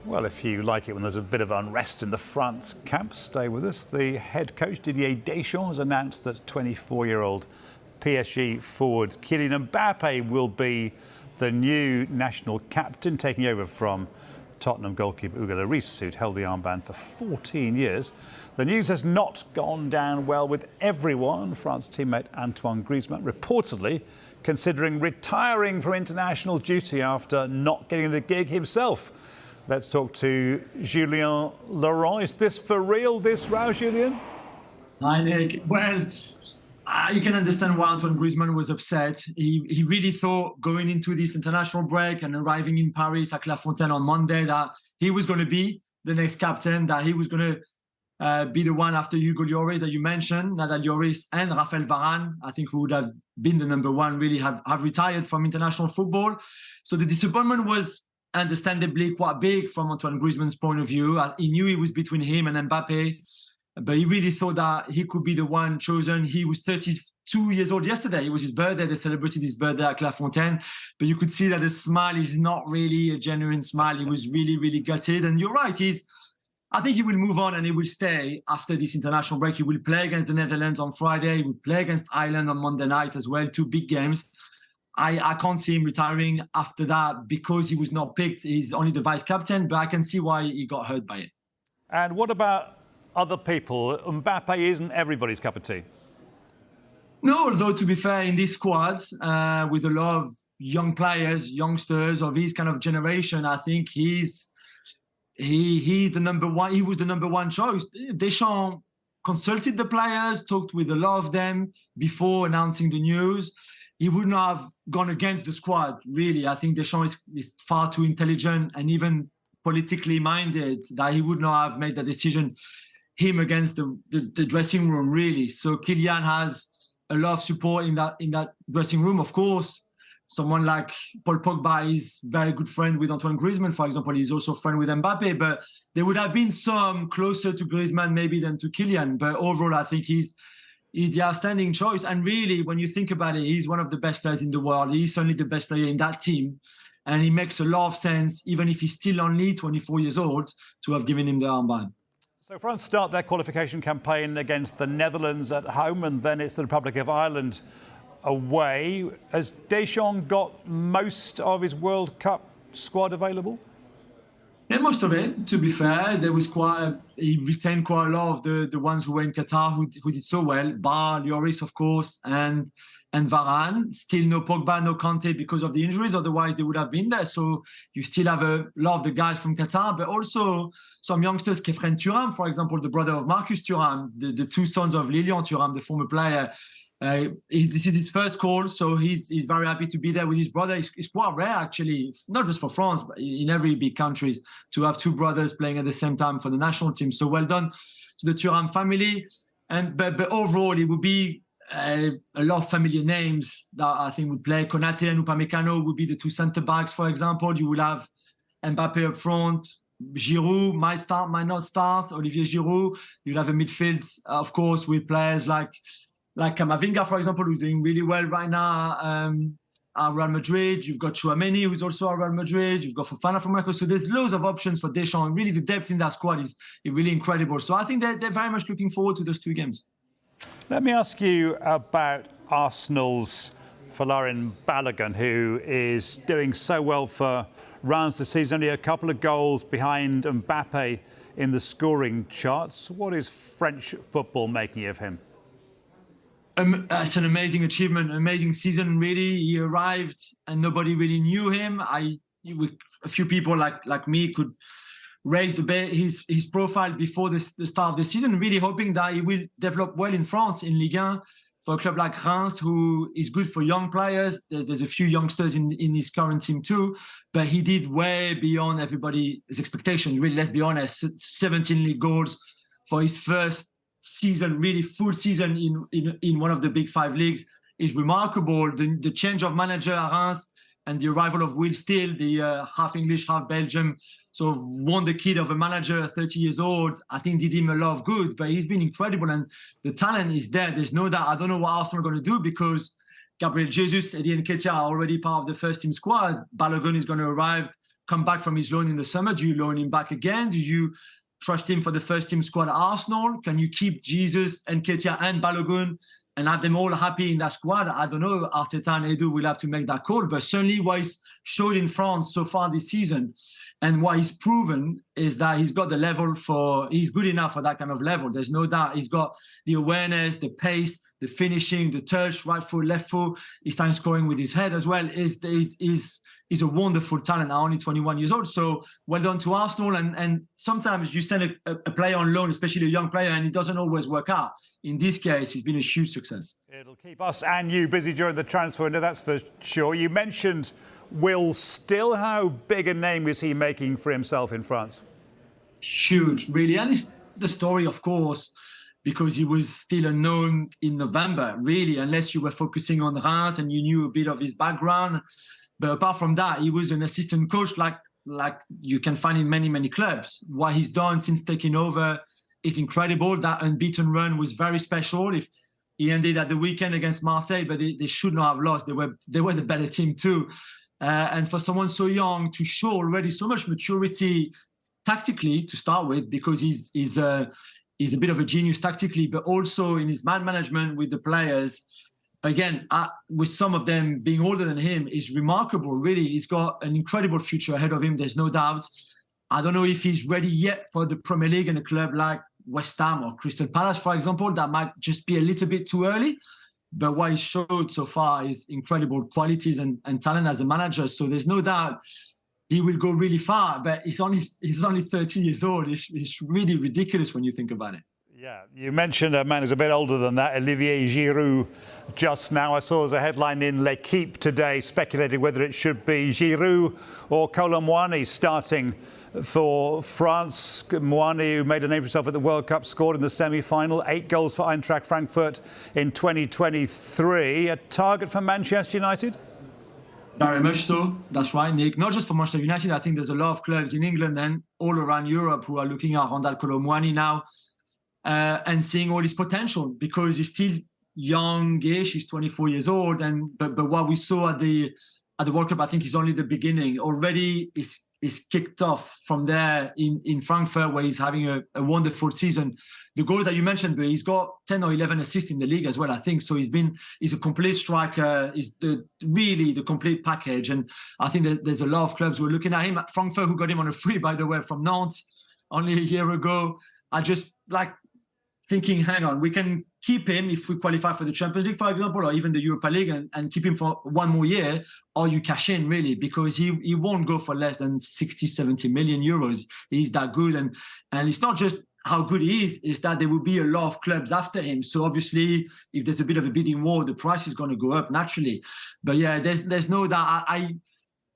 Well, if you like it when there's a bit of unrest in the France camp, stay with us. The head coach, Didier Deschamps, has announced that 24-year-old PSG forward Kylian Mbappé will be the new national captain, taking over from Tottenham goalkeeper Hugo Lloris, who'd held the armband for 14 years. The news has not gone down well with everyone. France teammate Antoine Griezmann reportedly considering retiring from international duty after not getting the gig himself. Let's talk to Julien Laurens. Is this for real, this row, Julien? Hi, Nick. Well, you can understand why Antoine Griezmann was upset. He really thought going into this international break and arriving in Paris at Clairefontaine on Monday that he was going to be the next captain, that he was going to be the one after Hugo Lloris that you mentioned, that Lloris and Raphaël Varane, I think, who would have been the number one, really have retired from international football. So the disappointment was understandably quite big from Antoine Griezmann's point of view. He knew it was between him and Mbappe, but he really thought that he could be the one chosen. He was 32 years old yesterday. It was his birthday. They celebrated his birthday at Clairefontaine, but you could see that the smile is not really a genuine smile. He was really, really gutted. And you're right, I think he will move on and he will stay after this international break. He will play against the Netherlands on Friday. He will play against Ireland on Monday night as well, two big games. I can't see him retiring after that because he was not picked. He's only the vice captain, but I can see why he got hurt by it. And what about other people? Mbappe isn't everybody's cup of tea. No, although to be fair, in these squads, with a lot of young players, youngsters of his kind of generation, I think he's the number one. He was the number one choice. Deschamps consulted the players, talked with a lot of them before announcing the news. He wouldn't have gone against the squad, really. I think Deschamps is far too intelligent and even politically minded that he would not have made the decision him against the dressing room, really. So Kylian has a lot of support in that dressing room. Of course, someone like Paul Pogba is very good friend with Antoine Griezmann, for example. He's also friend with Mbappe, but there would have been some closer to Griezmann maybe than to Kylian. But overall, I think he's the outstanding choice. And really, when you think about it, he's one of the best players in the world. He's certainly the best player in that team. And it makes a lot of sense, even if he's still only 24 years old, to have given him the armband. So France start their qualification campaign against the Netherlands at home, and then it's the Republic of Ireland away. Has Deschamps got most of his World Cup squad available? Yeah, most of it, to be fair. There was he retained quite a lot of the ones who were in Qatar who did so well. Bar, Lloris, of course, and Varane. Still no Pogba, no Kanté because of the injuries. Otherwise, they would have been there. So you still have a lot of the guys from Qatar, but also some youngsters. Kefren Thuram, for example, the brother of Marcus Thuram, the two sons of Lilian Thuram, the former player. This is his first call, so he's very happy to be there with his brother. It's quite rare, actually, not just for France, but in every big country, to have two brothers playing at the same time for the national team. So well done to the Thuram family. But overall, it would be a lot of familiar names that I think would play. Konate and Upamecano would be the two centre backs, for example. You will have Mbappe up front. Giroud might start, might not start. Olivier Giroud. You'll have a midfield, of course, with players like Camavinga, for example, who's doing really well right now at Real Madrid. You've got Tchouaméni, who's also at Real Madrid. You've got Fofana from Monaco. So there's loads of options for Deschamps. Really, the depth in that squad is really incredible. So I think they're very much looking forward to those two games. Let me ask you about Arsenal's Folarin Balogun, who is doing so well for Reims this season. Only a couple of goals behind Mbappe in the scoring charts. What is French football making of him? It's an amazing achievement, amazing season, really. He arrived and nobody really knew him. A few people like me could raise his profile before the start of the season, really hoping that he will develop well in France, in Ligue 1, for a club like Reims, who is good for young players. There's a few youngsters in his current team too, but he did way beyond everybody's expectations. Really, let's be honest, 17 league goals for his first season, really full season in one of the big five leagues is remarkable. The change of manager at Reims and the arrival of Will Steele, the half English, half Belgium, so wonder kid of a manager, 30 years old, I think did him a lot of good, but he's been incredible and the talent is there. There's no doubt. I don't know what Arsenal are going to do because Gabriel Jesus, Eddie Nketiah are already part of the first team squad. Balogun is going to arrive come back from his loan in the summer? Do you loan him back again? Do you trust him for the first team squad at Arsenal? Can you keep Jesus and Ketia and Balogun and have them all happy in that squad? I don't know. Arteta and Edu will have to make that call. But certainly what he's showed in France so far this season and what he's proven is that he's got the level he's good enough for that kind of level. There's no doubt. He's got the awareness, the pace, the finishing, the touch, right foot, left foot. He's starting scoring with his head as well. He's a wonderful talent at only 21 years old. So well done to Arsenal. And sometimes you send a player on loan, especially a young player, and it doesn't always work out. In this case, it's been a huge success. It'll keep us and you busy during the transfer window, that's for sure. You mentioned Will Still. How big a name is he making for himself in France? Huge, really. And it's the story, of course, because he was still unknown in November, really, unless you were focusing on Reims and you knew a bit of his background. But apart from that, he was an assistant coach like you can find in many, many clubs. What he's done since taking over is incredible. That unbeaten run was very special. If he ended at the weekend against Marseille, but they should not have lost. They were the better team too. And for someone so young to show already so much maturity tactically to start with, because he's a bit of a genius tactically, but also in his man management with the players. Again, with some of them being older than him, is remarkable, really. He's got an incredible future ahead of him, there's no doubt. I don't know if he's ready yet for the Premier League and a club like West Ham or Crystal Palace, for example. That might just be a little bit too early. But what he showed so far is incredible qualities and talent as a manager. So there's no doubt he will go really far. But he's only 30 years old. It's really ridiculous when you think about it. Yeah, you mentioned a man who's a bit older than that, Olivier Giroud, just now. I saw there's a headline in L'Equipe today speculating whether it should be Giroud or Kolo Muani starting for France. Muani, who made a name for himself at the World Cup, scored in the semi-final, 8 goals for Eintracht Frankfurt in 2023. A target for Manchester United? Very much so. That's right, Nick. Not just for Manchester United. I think there's a lot of clubs in England and all around Europe who are looking at Randal Kolo Muani now. And seeing all his potential, because he's still youngish, he's 24 years old, but what we saw at the World Cup, I think, is only the beginning. Already is kicked off from there in Frankfurt, where he's having a wonderful season. The goal that you mentioned, but he's got 10 or 11 assists in the league as well, I think. So he's a complete striker. He's really the complete package. And I think that there's a lot of clubs who are looking at him. Frankfurt, who got him on a free, by the way, from Nantes only a year ago. I just thinking, hang on, we can keep him if we qualify for the Champions League, for example, or even the Europa League, and keep him for one more year, or you cash in, really, because he won't go for less than 60, 70 million euros. He's that good. And it's not just how good he is, it's that there will be a lot of clubs after him. So obviously, if there's a bit of a bidding war, the price is going to go up naturally. But yeah, there's no doubt.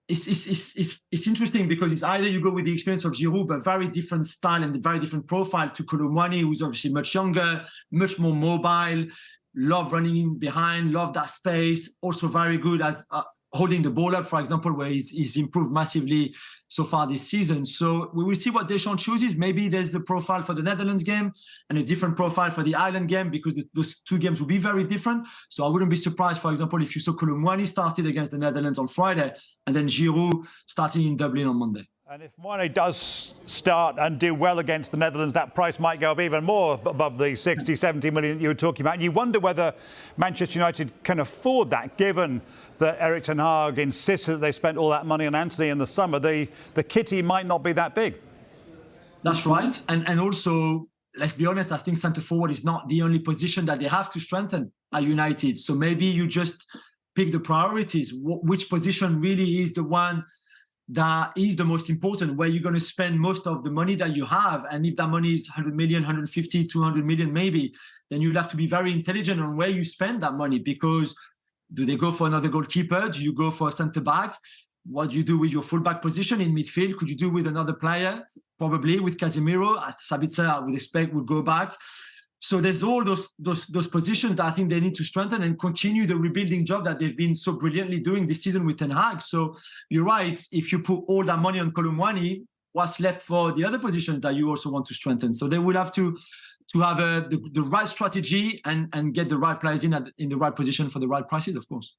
It's interesting because it's either you go with the experience of Giroud, but very different style and very different profile, to Kolo Muani, who's obviously much younger, much more mobile, love running in behind, love that space, also very good as holding the ball up, for example, where he's improved massively so far this season. So we will see what Deschamps chooses. Maybe there's a profile for the Netherlands game and a different profile for the Ireland game, because those two games will be very different. So I wouldn't be surprised, for example, if you saw Kolo Muani started against the Netherlands on Friday and then Giroud starting in Dublin on Monday. And if Muani does start and do well against the Netherlands, that price might go up even more above the 60, 70 million you were talking about. And you wonder whether Manchester United can afford that, given that Erik ten Hag insisted that they spent all that money on Antony in the summer. The kitty might not be that big. That's right. And also, let's be honest, I think centre forward is not the only position that they have to strengthen at United. So maybe you just pick the priorities. Which position really is the one that is the most important, where you're going to spend most of the money that you have. And if that money is 100 million, 150, 200 million maybe, then you'll have to be very intelligent on where you spend that money, because do they go for another goalkeeper? Do you go for a centre-back? What do you do with your full-back position in midfield? Could you do with another player? Probably with Casemiro. Sabitzer, I would expect, would go back. So there's all those positions that I think they need to strengthen and continue the rebuilding job that they've been so brilliantly doing this season with Ten Hag. So you're right. If you put all that money on Kolo Muani, what's left for the other positions that you also want to strengthen? So they will have to have the right strategy and get the right players in the right position for the right prices, of course.